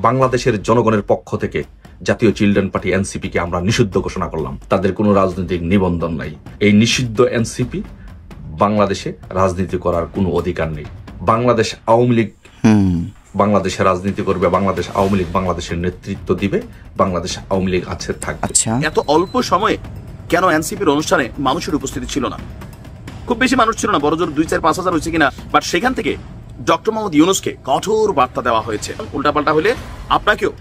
বাংলাদেশের জনগণের পক্ষ থেকে জাতীয় চিলড্রেন পার্টি এনসিপি কে আমরা নিষিদ্ধ ঘোষণা করলাম। তাদের কোনো রাজনৈতিক নিবন্ধন নাই। এই নিষিদ্ধ এনসিপি বাংলাদেশে রাজনীতি করার কোনো অধিকার নেই। বাংলাদেশ আওয়ামী লীগ বাংলাদেশে রাজনীতি করবে, বাংলাদেশ আওয়ামী লীগ বাংলাদেশের নেতৃত্ব দিবে, বাংলাদেশ আওয়ামী লীগ আছে থাকবে। আচ্ছা, এত অল্প সময়ে কেন এনসিপির অনুষ্ঠানে মানুষের উপস্থিতি ছিল না? খুব বেশি মানুষ ছিল না, বড় জোর 2-4-5 হাজার হয়েছে কিনা, বাট সেখান থেকে ডক্টর মোহাম্মদ ইউনূসকে কঠোর বার্তা দেওয়া হয়েছে, উল্টাপাল্টা হলে আপনাকেও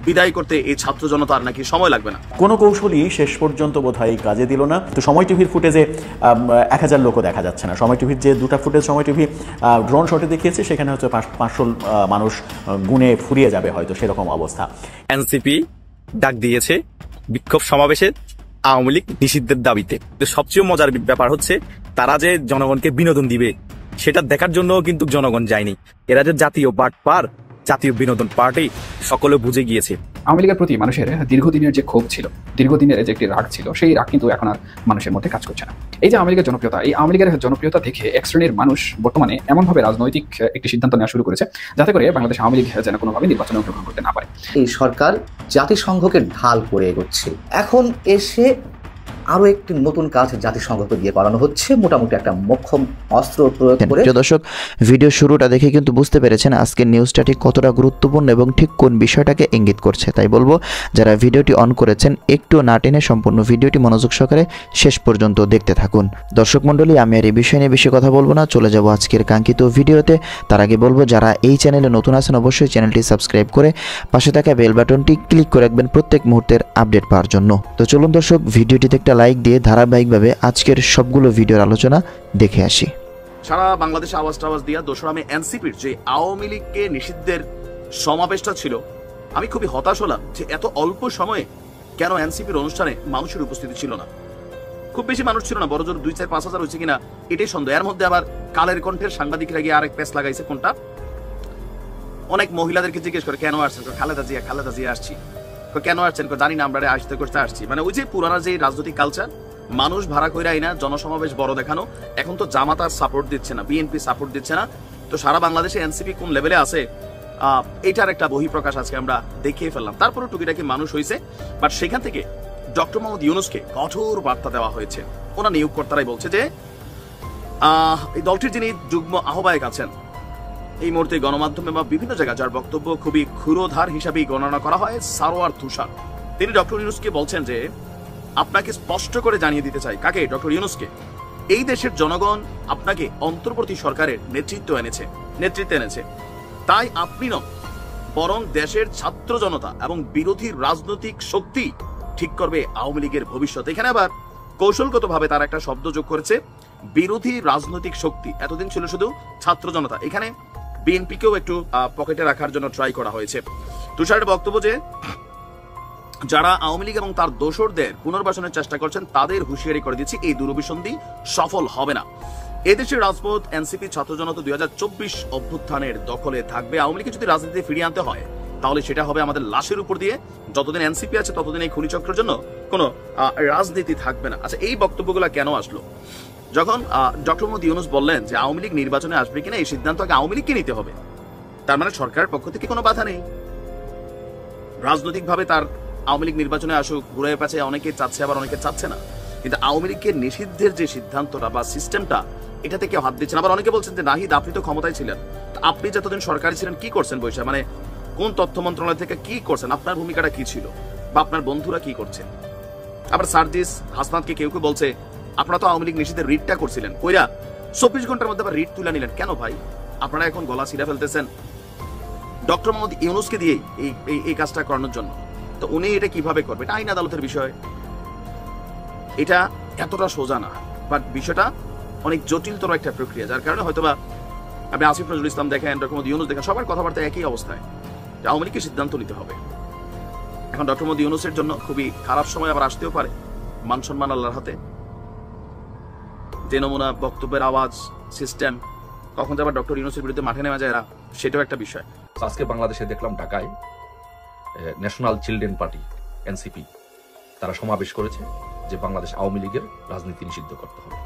বিদায় করতে এই ছাত্র জনতার নাকি সময় লাগবে না। কোনো কৌশলই শেষ পর্যন্ত বোধহয় কাজে দিল না। তো সময় টিভির ফুটেজে 1000 লোকও দেখা যাচ্ছে না। সময় টিভির যে দুটা ফুটেজ সময় টিভি ড্রোন শটে দেখিয়েছে, সেখানে হচ্ছে 500 মানুষ গুনে ফুরিয়ে যাবে হয়তো, সেরকম অবস্থা। এনসিপি ডাক দিয়েছে বিক্ষোভ সমাবেশের আওয়ামী লীগ নিষিদ্ধের দাবিতে। সবচেয়ে মজার ব্যাপার হচ্ছে তারা যে জনগণকে বিনোদন দিবে সেটা দেখার জন্য কিন্তু জনগণ যায়নি। এরা যে জাতীয় বাটপার, জাতীয় বিনোদন পার্টি সকলে বুঝে গিয়েছে। আওয়ামী লীগের প্রতি মানুষের দীর্ঘদিনের যে ক্ষোভ ছিল, দীর্ঘদিনের যে একটি রাগ ছিল, সেই রাগ কিন্তু এখন আর মানুষের মধ্যে কাজ করছে না। এই যে আওয়ামী লীগের জনপ্রিয়তা, এই আওয়ামী লীগের জনপ্রিয়তা দেখে এক শ্রেণীর মানুষ বর্তমানে এমনভাবে রাজনৈতিক একটি সিদ্ধান্ত নেওয়া শুরু করেছে যাতে করে বাংলাদেশ আওয়ামী লীগ যেন কোনোভাবে নির্বাচনে অংশগ্রহণ করতে না পারে। এই সরকার জাতিসংঘকে ঢাল করে এগোচ্ছে। এখন এসে আরো একটি নতুন কাজ জাতিসংঘকে দিয়ে করানো হচ্ছে, মোটামুটি একটা মোক্ষম অস্ত্র প্রয়োগ করে। দর্শক, ভিডিও শুরুটা দেখে কিন্তু বুঝতে পেরেছেন আজকের নিউজটা ঠিক কতটা গুরুত্বপূর্ণ এবং ঠিক কোন বিষয়টাকে ইঙ্গিত করছে। তাই বলবো, যারা ভিডিওটি অন করেছেন একটু না টেনে সম্পূর্ণ ভিডিওটি মনোযোগ সহকারে শেষ পর্যন্ত দেখতে থাকুন। দর্শক মণ্ডলী, আমি আর এই বিষয় নিয়ে বেশি কথা বলবো না, চলে যাব আজকের কাঙ্ক্ষিত ভিডিওতে। তার আগে বলবো, যারা এই চ্যানেলে নতুন আছেন অবশ্যই চ্যানেলটি সাবস্ক্রাইব করে পাশে থাকা বেল বাটনটি ক্লিক করে রাখবেন প্রত্যেক মুহূর্তের আপডেট পাওয়ার জন্য। তো চলুন দর্শক, ভিডিওটিতে একটা লাইক দিয়ে ধারাবাহিকভাবে আজকের সবগুলো ভিডিওর আলোচনা দেখে আসি। সারা বাংলাদেশে আওয়াজ টাওয়াজ দিয়া 2রা মে এনসিপির যে আওয়ামী লীগকে নিষিদ্ধের সমাবেশটা ছিল, আমি খুবই হতাশ হলাম যে এত অল্প সময়ে কেন এনসিপির অনুষ্ঠানে মানুষের উপস্থিতি ছিল না। খুব বেশি মানুষ ছিল না, বড় জোর 2-4-5 হাজার হয়েছে কিনা এটাই সন্দেহ। এর মধ্যে আবার কালের কণ্ঠের সাংবাদিকরা গিয়ে আরেক পেস লাগাইছে। কোনটা? অনেক মহিলাদেরকে জিজ্ঞেস করে কেন আসছেন, খালেদা জিয়া আসছি। কেন আসছেন? জানি না, আমরা আসতে করতে আসছি। মানে ওই যে পুরানা যে রাজনৈতিক কালচার, মানুষ ভাড়া করে আইনা জনসমাবেশ বড় দেখানো। এখন তো জামাত আর সাপোর্ট দিচ্ছে না, বিএনপি সাপোর্ট দিচ্ছে না। তো সারা বাংলাদেশে এনসিপি কোন লেভেলে আছে এটার একটা বহিঃপ্রকাশ আজকে আমরা দেখিয়ে ফেললাম। তারপরে টুকিটাকি মানুষ হয়েছে, বাট সেখান থেকে ডক্টর মোহাম্মদ ইউনূসকে কঠোর বার্তা দেওয়া হয়েছে। ওনার নিয়োগকর্তারাই বলছে যে এই দলটির যিনি যুগ্ম আহ্বায়ক আছেন এই মুহূর্তে গণমাধ্যমে বা বিভিন্ন জায়গায়, যার বক্তব্য খুবই ক্ষুরোধার হিসাবেই গণনা করা হয়, সারোয়ার তুষার, তিনি ডক্টর ইউনূসকে বলছেন যে আপনাকে স্পষ্ট করে জানিয়ে দিতে চাই। কাকে? ডক্টর ইউনূসকে। এই দেশের জনগণ আপনাকে অন্তর্বর্তী সরকারের নেতৃত্বে এনেছে। তাই আপনি নন, বরং দেশের ছাত্র জনতা এবং বিরোধী রাজনৈতিক শক্তি ঠিক করবে আওয়ামী লীগের ভবিষ্যৎ। এখানে আবার কৌশলগতভাবে তার একটা শব্দ যোগ করেছে, বিরোধী রাজনৈতিক শক্তি। এতদিন ছিল শুধু ছাত্র জনতা, এখানে বিএনপিকেও একটু পকেটে রাখার জন্য ট্রাই করা হয়েছে। তুষারের বক্তব্য যে যারা আওয়ামী লীগ এবং তার দোসরদের পুনর্বাসনের চেষ্টা করছেন তাদের হুঁশিয়ারি করে দিচ্ছি, এই দূরভিসন্ধি সফল হবে না। এদেশের রাজপথ এনসিপি ছাত্র জনতা 2024 অভ্যুত্থানের দখলে থাকবে। আওয়ামী লীগকে যদি রাজনীতিতে ফিরিয়ে আনতে হয় তাহলে সেটা হবে আমাদের লাশের উপর দিয়ে। যতদিন এনসিপি আছে ততদিন এই খনিচক্রের জন্য কোনো রাজনীতি থাকবে না। আচ্ছা, এই বক্তব্যগুলো কেন আসলো? যখন ডক্টর মোহাম্মদ ইউনূস বললেন যে আওয়ামী লীগ নির্বাচনে আসবে কিনা এই সিদ্ধান্ত আগে আওয়ামী লীগকে নিতে হবে, তার মানে সরকারের পক্ষ থেকে কোনো বাধা নেই। রাজনৈতিকভাবে তার আওয়ামী লীগ নির্বাচনে আসুক, ঘুরে পেছে অনেকে চাচ্ছে, আবার অনেকে চাচ্ছে না। কিন্তু আওয়ামী লীগকে নিষিদ্ধের যে সিদ্ধান্তটা বা সিস্টেমটা, এটাতে কেউ হাত দিচ্ছে না। আবার অনেকে বলছেন যে নাহিদ, আপনি তো ক্ষমতায় ছিলেন, আপনি যতদিন সরকারি ছিলেন কি করছেন বৈশা, মানে কোন তথ্য মন্ত্রণালয় থেকে কি করছেন, আপনার ভূমিকাটা কি ছিল, বা আপনার বন্ধুরা কি করছে? আবার সার্জিস হাসনাতকে কেউ কেউ বলছে আপনারা তো আওয়ামী লীগ নিষিদ্ধের রিটটা করছিলেন, কইরা 24 ঘন্টার মধ্যে আবার রিট তুলে নিলেন কেন ভাই? আপনারা এখন গলা ছিঁড়ে ফেলতেছেন ডক্টর মোহাম্মদ ইউনূসকে দিয়ে এই কাজটা করানোর জন্য। তো উনি এটা কিভাবে করবে? এটা আইন আদালতের বিষয়, এটা এতটা সোজা না, বাট বিষয়টা অনেক জটিলতর একটা প্রক্রিয়া। যার কারণে হয়তোবা আপনি আসিফ নজরুল ইসলাম দেখেন, ডক্টর মোহাম্মদ ইউনূস দেখেন, সবার কথাবার্তা একই অবস্থায় যে আওয়ামী লীগকে সিদ্ধান্ত নিতে হবে। এখন ডক্টর মোহাম্মদ ইউনূসের জন্য খুবই খারাপ সময় আবার আসতেও পারে, মান সম্মান আল্লাহর হাতে। যে নমুনা বক্তব্যের আওয়াজ সিস্টেম, কখন যে আবার ডক্টর ইউনূসের বিরুদ্ধে মাঠে নেওয়া যায় না, সেটাও একটা বিষয়। আজকে বাংলাদেশে দেখলাম ঢাকায় ন্যাশনাল চিলড্রেন পার্টি এনসিপি তারা সমাবেশ করেছে যে বাংলাদেশ আওয়ামী লীগের রাজনীতি নিষিদ্ধ করতে হবে।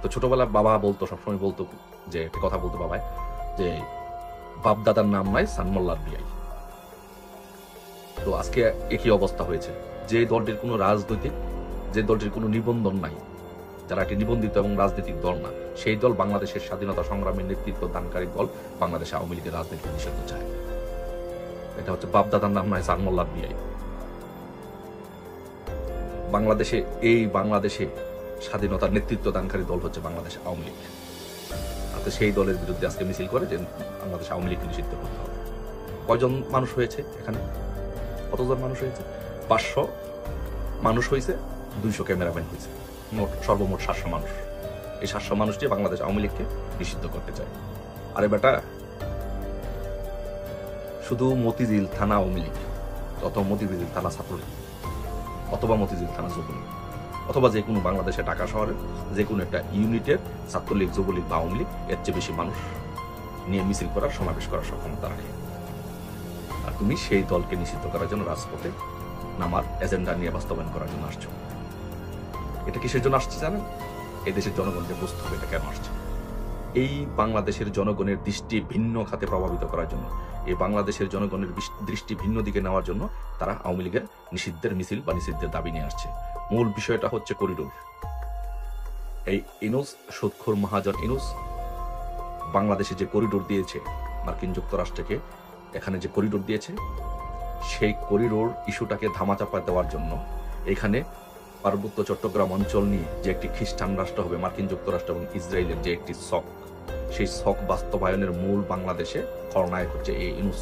তো ছোটবেলায় বাবা বলতো, সবসময় বলতো যে একটা কথা বলতো বাবায়, যে বাপ দাদার নাম নাই সানমোল্লার বিয়াই। তো আজকে একই অবস্থা হয়েছে। যে দলটির কোনো রাজনৈতিক, যে দলটির কোনো নিবন্ধন নাই, যারা একটি নিবন্ধিত এবং রাজনৈতিক দল না, সেই দল বাংলাদেশের স্বাধীনতা সংগ্রামের নেতৃত্ব দানকারী দল বাংলাদেশে আওয়ামী লীগের রাজনীতি নিষিদ্ধ চায়। এটা হচ্ছে বাপদাদার নাম নয়, সারমোল্লার বিয়ে। বাংলাদেশে স্বাধীনতার নেতৃত্ব দানকারী দল হচ্ছে বাংলাদেশ আওয়ামী লীগ। আজকে সেই দলের বিরুদ্ধে আজকে মিছিল করে যে বাংলাদেশ আওয়ামী লীগকে নিষিদ্ধ করতে হবে। কয়জন মানুষ হয়েছে এখানে? কতজন মানুষ হয়েছে? 500 মানুষ হয়েছে, 200 ক্যামেরাম্যান হয়েছে, সর্বমোট 700 মানুষ। এই 700 মানুষটি বাংলাদেশ আওয়ামী লীগকে নিষিদ্ধ করতে চায়। আরে বেটা, শুধু মতিঝিল থানা আওয়ামী লীগ, অথবা মতিঝিল থানা ছাত্রলীগ, অথবা মতিঝিল থানা যুবলীগ, অথবা যে কোনো বাংলাদেশে ঢাকা শহরের যে কোনো একটা ইউনিটের ছাত্রলীগ, যুবলীগ বা আওয়ামী লীগ এর চেয়ে বেশি মানুষ নিয়ে মিছিল করার, সমাবেশ করার সক্ষমতা রাখে। আর তুমি সেই দলকে নিষিদ্ধ করার জন্য রাজপথে নামার এজেন্ডা নিয়ে বাস্তবায়ন করার জন্য আসছো। এটা কিসের জন্য আসছে জানেন? এই দেশের জনগণকে বুঝতে হবে এটা কেন আসছে। এই বাংলাদেশের জনগণের দৃষ্টি ভিন্ন খাতে প্রভাবিত করার জন্য, এই বাংলাদেশের জনগণের দৃষ্টি ভিন্ন দিকে নেওয়ার জন্য তারা আওয়ামী লীগের নিষিদ্ধের মিছিল বা নিষিদ্ধের দাবি নিয়ে আসছে। মূল বিষয়টা হচ্ছে করিডোর। এই ইনুস, সুদখোর মহাজন ইনুস বাংলাদেশে যে করিডোর দিয়েছে, মার্কিন যুক্তরাষ্ট্রকে এখানে যে করিডোর দিয়েছে, সেই করিডোর ইস্যুটাকে ধামাচাপা দেওয়ার জন্য এখানে পার্বত্য চট্টগ্রাম অঞ্চল নিয়ে যে একটি খ্রিস্টান রাষ্ট্র হবে মার্কিন যুক্তরাষ্ট্র এবং ইসরায়েলের যে একটি শক, সেই শক বাস্তবায়নের মূল বাংলাদেশে খলনায়ক হচ্ছে এই ইনুস।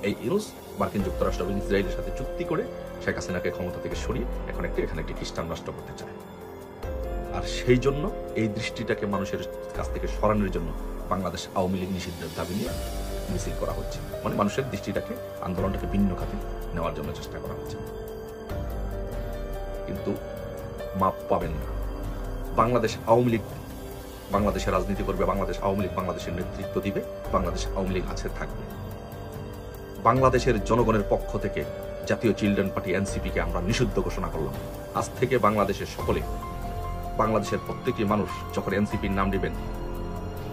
এই ইনুস মার্কিন যুক্তরাষ্ট্র এবং ইসরায়েলের সাথে চুক্তি করে শেখ হাসিনাকে ক্ষমতা থেকে সরিয়ে এখন এখানে একটি খ্রিস্টান রাষ্ট্র করতে চায়। আর সেই জন্য এই দৃষ্টিটাকে মানুষের কাছ থেকে সরানোর জন্য বাংলাদেশ আওয়ামী লীগ নিষিদ্ধের দাবি নিয়ে মিছিল করা হচ্ছে। মানে মানুষের দৃষ্টিটাকে, আন্দোলনটাকে ভিন্ন খাতে নেওয়ার জন্য চেষ্টা করা হচ্ছে। কিন্তু মাপ পাবেন না। বাংলাদেশ আওয়ামী লীগ বাংলাদেশে রাজনীতি করবে, বাংলাদেশ আওয়ামী লীগ বাংলাদেশের নেতৃত্ব দিবে, বাংলাদেশ আওয়ামী লীগ আছে থাকবে। বাংলাদেশের জনগণের পক্ষ থেকে জাতীয় চিলড্রেন পার্টি এনসিপিকে আমরা নিষিদ্ধ ঘোষণা করলাম। আজ থেকে বাংলাদেশের সকলে, বাংলাদেশের প্রত্যেকটি মানুষ যখন এনসিপির নাম নেবেন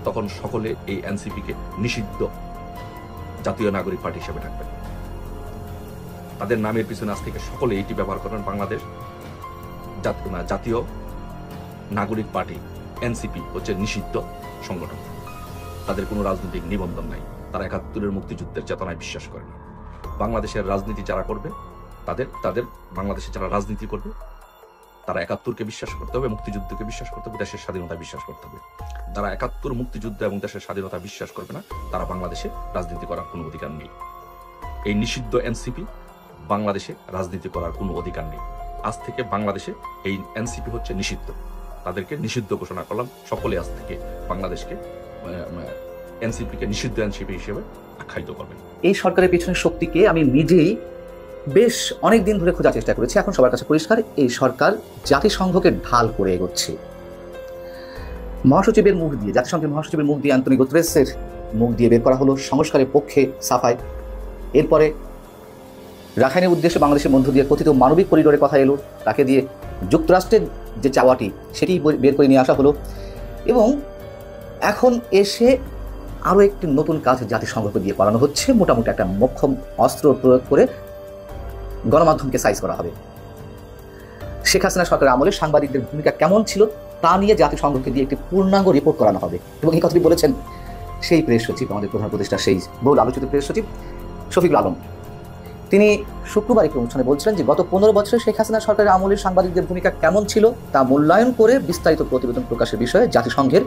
তখন সকলে এই এনসিপিকে নিষিদ্ধ জাতীয় নাগরিক পার্টি হিসেবে ডাকবেন। তাদের নামের পিছনে আজ থেকে সকলে এইটি ব্যবহার করবেন, বাংলাদেশ জাতীয় নাগরিক পার্টি এনসিপি হচ্ছে নিষিদ্ধ সংগঠন। তাদের কোনো রাজনৈতিক নিবন্ধন নাই। তারা ৭১-এর মুক্তিযুদ্ধের চেতনায় বিশ্বাস করে না। বাংলাদেশের রাজনীতি যারা করবে, তাদের বাংলাদেশে যারা রাজনীতি করবে তারা ৭১-কে বিশ্বাস করতে হবে, মুক্তিযুদ্ধকে বিশ্বাস করতে হবে, দেশের স্বাধীনতা বিশ্বাস করতে হবে। যারা ৭১, মুক্তিযুদ্ধ এবং দেশের স্বাধীনতা বিশ্বাস করবে না, তারা বাংলাদেশে রাজনীতি করার কোনো অধিকার নেই। এই নিষিদ্ধ এনসিপি বাংলাদেশে রাজনীতি করার কোনো অধিকার নেই। আজ থেকে বাংলাদেশে এই এনসিপি হচ্ছে নিষিদ্ধ। তাদেরকে নিষিদ্ধ ঘোষণা করলাম। সকলে আজ থেকে বাংলাদেশকে এনসিপিকে নিষিদ্ধ এনসিপি হিসেবে আখ্যায়িত করবেন। এই সরকারের পিছনের শক্তিকে আমি নিজেই বেশ অনেক দিন ধরে খোঁজার চেষ্টা করেছি। এখন সবার কাছে পরিষ্কার, এই সরকার জাতিসংঘকে ঢাল করে এগোচ্ছে। মহাসচিবের মুখ দিয়ে, জাতিসংঘের মহাসচিবের মুখ দিয়ে, আন্তোনিও গুতেরেসের মুখ দিয়ে বের করা হলো সংস্কারের পক্ষে সাফাই। এরপরে রাখাইনের উদ্দেশ্যে বাংলাদেশের মধ্য দিয়ে কথিত মানবিক করিডোরের কথা এলো, তাকে দিয়ে যুক্তরাষ্ট্রের যে চাওয়াটি সেটি বের করে নিয়ে আসা হলো। এবং এখন এসে আরও একটি নতুন কাজ জাতিসংঘকে দিয়ে করানো হচ্ছে। মোটামুটি একটা মোক্ষম অস্ত্র প্রয়োগ করে গণমাধ্যমকে সাইজ করা হবে। শেখ হাসিনা সরকারের আমলে সাংবাদিকদের ভূমিকা কেমন ছিল তা নিয়ে জাতিসংঘকে দিয়ে একটি পূর্ণাঙ্গ রিপোর্ট করানো হবে। এবং এই কথাটি বলেছেন সেই প্রেস সচিব, আমাদের প্রধান উপদেষ্টা, সেই বহুল আলোচিত প্রেস সচিব শফিকুল আলম। তিনি শুক্রবার একটি অনুষ্ঠানে বলছিলেন যে গত 15 বছরে শেখ হাসিনা সরকারের আমলে সাংবাদিকদের ভূমিকা কেমন ছিল তা মূল্যায়ন করে বিস্তারিত প্রতিবেদন প্রকাশের বিষয়ে জাতিসংঘের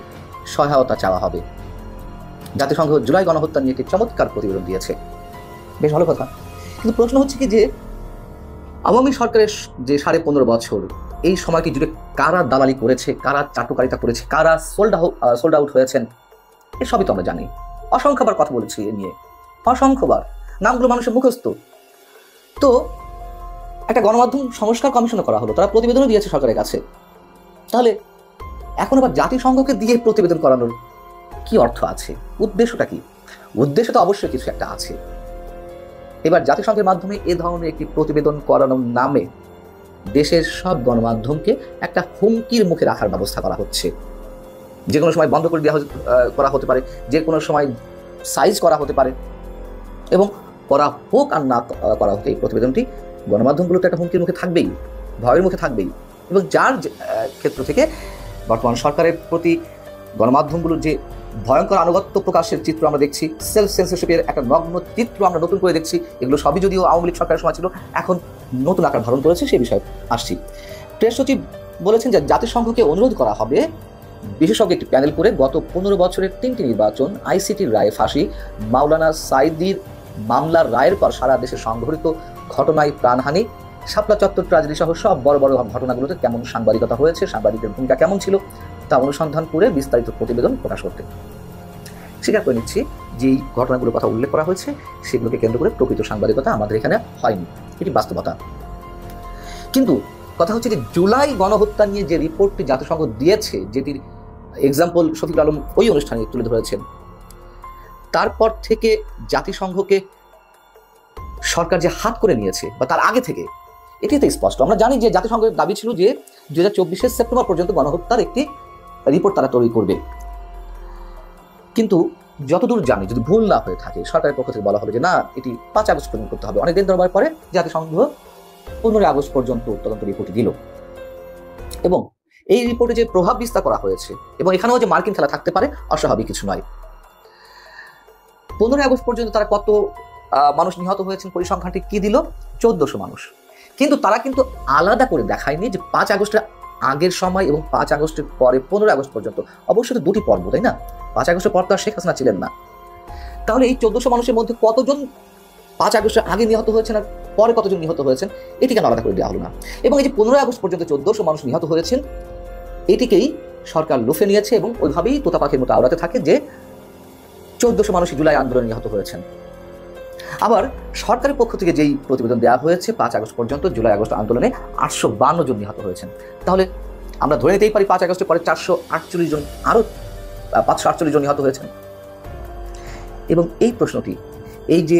সহায়তা চাওয়া হবে। জাতিসংঘ জুলাই গণহত্যা নিয়ে একটি চমৎকার প্রতিবেদন দিয়েছে, বেশ ভালো কথা। কিন্তু প্রশ্ন হচ্ছে কি যে আওয়ামী সরকারের যে 15.5 বছর, এই সময়টি জুড়ে কারা দালালি করেছে, কারা চাটুকারিতা করেছে, কারা সোল্ড আউট হয়েছেন, এসবই তো আমরা জানি। অসংখ্যবার কথা বলেছি এ নিয়ে, অসংখ্যবার, নামগুলো মানুষের মুখস্থ। তো একটা গণমাধ্যম সংস্কার কমিশনও করা হলো, তারা প্রতিবেদনও দিয়েছে সরকারের কাছে। তাহলে এখন আবার জাতিসংঘকে দিয়ে প্রতিবেদন করানোর কি অর্থ আছে? উদ্দেশ্যটা কি? উদ্দেশ্য তো অবশ্যই কিছু একটা আছে। এবার জাতিসংঘের মাধ্যমে এ ধরনের একটি প্রতিবেদন করানোর নামে দেশের সব গণমাধ্যমকে একটা হুমকির মুখে রাখার ব্যবস্থা করা হচ্ছে। যে কোনো সময় বন্ধ করে দেওয়া করা হতে পারে, যে কোনো সময় সাইজ করা হতে পারে। এবং করা হোক আর না করা হোক, এই প্রতিবেদনটি গণমাধ্যমগুলো তো একটা হুমকির মুখে থাকবেই, ভয়ের মুখে থাকবেই। এবং যার ক্ষেত্র থেকে বর্তমান সরকারের প্রতি গণমাধ্যমগুলোর যে ভয়ঙ্কর আনুগত্য প্রকাশের চিত্র আমরা দেখছি, সেলফ সেন্সরশিপের একটা নগ্ন চিত্র আমরা নতুন করে দেখছি। এগুলো সবই যদিও আওয়ামী লীগ সরকারের সময় ছিল, এখন নতুন আকার ধারণ করেছে, সেই বিষয়ে আসছি। প্রেস সচিব বলেছেন যে জাতিসংঘকে অনুরোধ করা হবে বিশেষজ্ঞ একটি প্যানেল করে গত 15 বছরের 3টি নির্বাচন, আইসিটির রায়ে ফাঁসি, মাওলানা সাইদির মামলার রায়ের পর সারা দেশে সংঘটিত ঘটনায় প্রাণহানি, শাপলা চত্বর ট্র্যাজেডি সহ সব বড় বড় ঘটনাগুলোতে কেমন সাংবাদিকতা হয়েছে, সাংবাদিকের ভূমিকা কেমন ছিল তা অনুসন্ধান করে বিস্তারিত প্রতিবেদন প্রকাশ করতে। স্বীকার করে নিচ্ছি যে এই ঘটনাগুলোর কথা উল্লেখ করা হয়েছে সেগুলোকে কেন্দ্র করে প্রকৃত সাংবাদিকতা আমাদের এখানে হয়নি, এটি বাস্তবতা। কিন্তু কথা হচ্ছে যে জুলাই গণহত্যা নিয়ে যে রিপোর্টটি জাতিসংঘ দিয়েছে, যেটির এক্সাম্পল শফিকুল আলম ওই অনুষ্ঠানে তুলে ধরেছেন, তারপর থেকে জাতিসংঘকে সরকার যে হাত করে নিয়েছে বা তার আগে থেকে, এটি তো স্পষ্ট। আমরা জানি যে জাতিসংঘের দাবি ছিল যে 2024 সেপ্টেম্বর পর্যন্ত গণহত্যার একটি রিপোর্ট তারা তৈরি করবে। কিন্তু যতদূর জানি, যদি ভুল না হয়ে থাকে, সরকারের পক্ষ থেকে বলা হবে যে না, এটি 5 আগস্ট পর্যন্ত করতে হবে। অনেকদিন দরবার পরে জাতিসংঘ 15 আগস্ট পর্যন্ত তদন্ত রিপোর্ট দিল এবং এই রিপোর্টে যে প্রভাব বিস্তার করা হয়েছে এবং এখানেও যে মার্কিন খেলা থাকতে পারে অস্বাভাবিক কিছু নয়। 15 আগস্ট পর্যন্ত তারা কত মানুষ নিহত হয়েছেন পরিসংখ্যানটি কি দিল? 1400 মানুষ। কিন্তু তারা কিন্তু আলাদা করে দেখায়নি যে 5 আগস্টের আগের সময় এবং 5 আগস্টের পরে 15 আগস্ট পর্যন্ত। অবশ্যই তো দুটি পর্ব, তাই না? 5 আগস্টের পর তো আর শেখ হাসিনা ছিলেন না। তাহলে এই 1400 মানুষের মধ্যে কতজন 5 আগস্টের আগে নিহত হয়েছেন আর পরে কতজন নিহত হয়েছেন, এটি কেন আলাদা করে দেওয়া হলো না? এবং এই যে 15 আগস্ট পর্যন্ত 1400 মানুষ নিহত হয়েছেন, এটিকেই সরকার লুফে নিয়েছে এবং ওইভাবেই তোতা পাখির মতো আওড়াতে থাকে যে 1400 মানুষ জুলাই আন্দোলনে নিহত হয়েছেন। আবার সরকারের পক্ষ থেকে যেই প্রতিবেদন দেওয়া হয়েছে 5 আগস্ট পর্যন্ত জুলাই আগস্ট আন্দোলনে 852 জন নিহত হয়েছেন। তাহলে আমরা ধরে নিতেই পারি 5 আগস্টের পরে 448 জন, আরো 548 জন নিহত হয়েছেন। এবং এই প্রশ্নটি, এই যে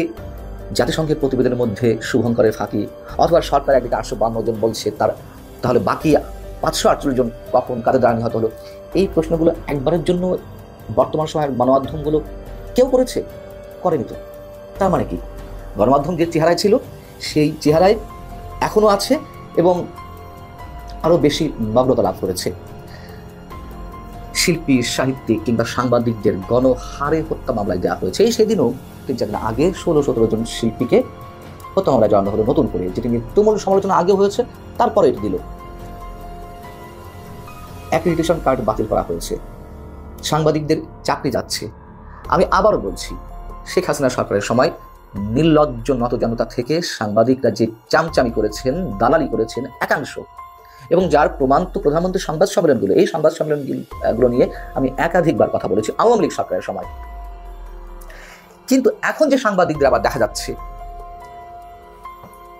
জাতিসংঘের প্রতিবেদনের মধ্যে শুভঙ্করের ফাঁকি অথবা সরকার একদিকে 852 জন বলছে, তাহলে বাকি 548 জন কখন কাদের দ্বারা নিহত হলো, এই প্রশ্নগুলো একবারের জন্য বর্তমান সময়ের গণমাধ্যমগুলো কেউ করেনি তো। তার মানে কি, গণমাধ্যম যে চেহারায় ছিল সেই চেহারায় এখনো আছে এবং আরো বেশি নগ্নতা লাভ করেছে। শিল্পী, সাহিত্যিক কিংবা সাংবাদিকদের গণহারে হত্যা মামলায় দেওয়া হয়েছে। এই সেদিনও 3-4 দিন আগে 16-17 জন শিল্পীকে হত্যা মামলায় জড়ানো হলো নতুন করে, যেটি নিয়ে তুমুল সমালোচনা আগে হয়েছে, তারপরে এটি দিল। অ্যাক্রিডিটেশন কার্ড বাতিল করা হয়েছে, সাংবাদিকদের চাকরি যাচ্ছে। আমি আবারও বলছি, শেখ হাসিনা সরকারের সময় নির্লজ্জ নতজানতা থেকে সাংবাদিকরা যে চামচামি করেছেন, দালালি করেছেন একাংশ, এবং যার প্রমাণ তো প্রধানমন্ত্রীর সংবাদ সম্মেলনগুলো, এই সংবাদ সম্মেলনগুলো নিয়ে আমি একাধিকবার কথা বলেছি আওয়ামী লীগ সরকারের সময়। কিন্তু এখন যে সাংবাদিকদের আবার দেখা যাচ্ছে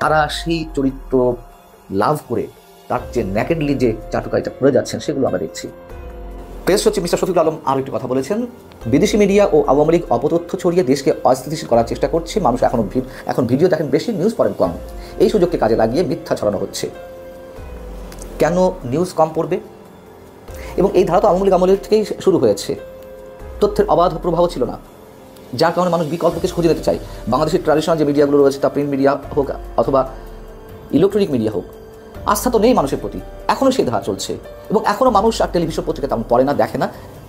তারা সেই চরিত্র লাভ করে তার যে ন্যাকেডলি যে চাটুকারিতা করে যাচ্ছেন, সেগুলো আমরা দেখছি। প্রেস সচিব মিস্টার শফিকুল আলম আরও একটি কথা বলেছেন, বিদেশি মিডিয়া ও আওয়ামী লীগ অপতথ্য ছড়িয়ে দেশকে অস্থিতিশীল করার চেষ্টা করছে। মানুষ এখন ভিডিও দেখেন বেশি, নিউজ পড়েন কম। এই সুযোগকে কাজে লাগিয়ে মিথ্যা ছড়ানো হচ্ছে। কেন নিউজ কম পড়বে? এবং এই ধারা তো আওয়ামী লীগ আমলের থেকেই শুরু হয়েছে। তথ্যের অবাধ প্রবাহ ছিল না, যার কারণে মানুষ বিকল্প কিছু খুঁজে নিতে চায়। বাংলাদেশের ট্র্যাডিশনাল যে মিডিয়াগুলো রয়েছে, তা প্রিন্ট মিডিয়া হোক অথবা ইলেকট্রনিক মিডিয়া হোক, আস্থা তো নেই মানুষের প্রতি, এখনও সেই ধারা চলছে। এবং এখনও মানুষ আর টেলিভিশন পত্রিকা তেমন পড়ে না, দেখে না,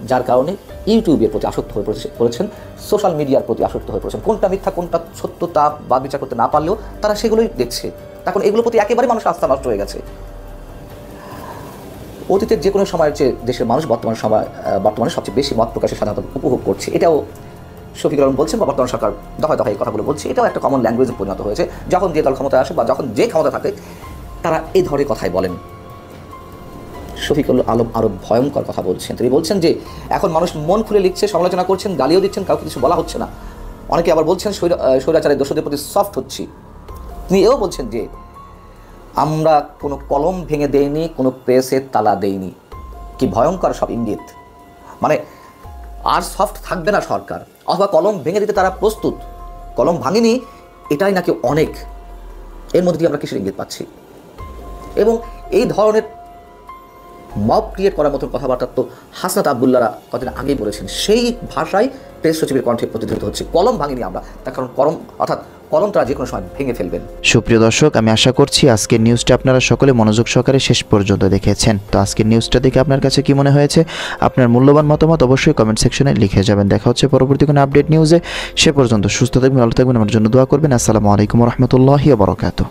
যার কারণে ইউটিউবের প্রতি আসক্ত হয়ে পড়েছেন, সোশ্যাল মিডিয়ার প্রতি আসক্ত হয়ে পড়েছেন। কোনটা মিথ্যা কোনটা সত্য তা বাদ বিচার করতে না পারলেও তারা সেগুলোই দেখছে। তখন এগুলোর প্রতি একেবারে মানুষ আস্থা নষ্ট হয়ে গেছে। অতীতের যে কোনো সময়ের চেয়ে দেশের মানুষ বর্তমানে সবচেয়ে বেশি মত প্রকাশের স্বাধীনতা উপভোগ করছে। এটাও শফিকুল আলম বলছেন বা বর্তমান সরকার দফায় দফায় এই কথাগুলো বলছে। এটাও একটা কমন ল্যাঙ্গুয়েজে পরিণত হয়েছে। যখন যে দল ক্ষমতায় আসে বা যখন যে ক্ষমতা থাকে, তারা এই ধরনের কথাই বলেন। শফিকুল আলম আরও ভয়ঙ্কর কথা বলছেন। তিনি বলছেন যে এখন মানুষ মন খুলে লিখছে, সমালোচনা করছেন, গালিও দিচ্ছেন, কাউকে কিছু বলা হচ্ছে না। অনেকে আবার বলছেন স্বৈরাচারের দোষদের প্রতি সফট হচ্ছি। তিনি এও বলছেন যে আমরা কোনো কলম ভেঙে দেইনি, কোনো প্রেসের তালা দেইনি। কি ভয়ঙ্কর সব ইঙ্গিত! মানে আর সফট থাকবে না সরকার, অথবা কলম ভেঙে দিতে তারা প্রস্তুত। কলম ভাঙেনি এটাই নাকি অনেক। এর মধ্যে দিয়ে আমরা কিসের ইঙ্গিত পাচ্ছি? এবং এই ধরনের মব ক্রিয়েট করার মতন কথাবার্তা তো হাসনাত আবদুল্লাহরা কদিন আগেই বলেছেন। সেই ভাষায় প্রেস সচিবের কণ্ঠে প্রতিধ্বনিত হচ্ছে, কলম ভাঙিনি আমরা। তার কারণ অর্থাৎ কলম তারা যে কোনো সময় ভেঙে ফেলবেন। সুপ্রিয় দর্শক, আমি আশা করছি আজকের নিউজটা আপনারা সকলে মনোযোগ সহকারে শেষ পর্যন্ত দেখেছেন। তো আজকের নিউজটা দেখে আপনার কাছে কি মনে হয়েছে, আপনার মূল্যবান মতামত অবশ্যই কমেন্ট সেকশনে লিখে যাবেন। দেখা হচ্ছে পরবর্তী কোনো আপডেট নিউজে। সে পর্যন্ত সুস্থ থাকবেন, ভালো থাকবেন, আমার জন্য দোয়া করবেন। আসসালামু আলাইকুম রহমতুল্লাহি ওয়া বারাকাতুহু।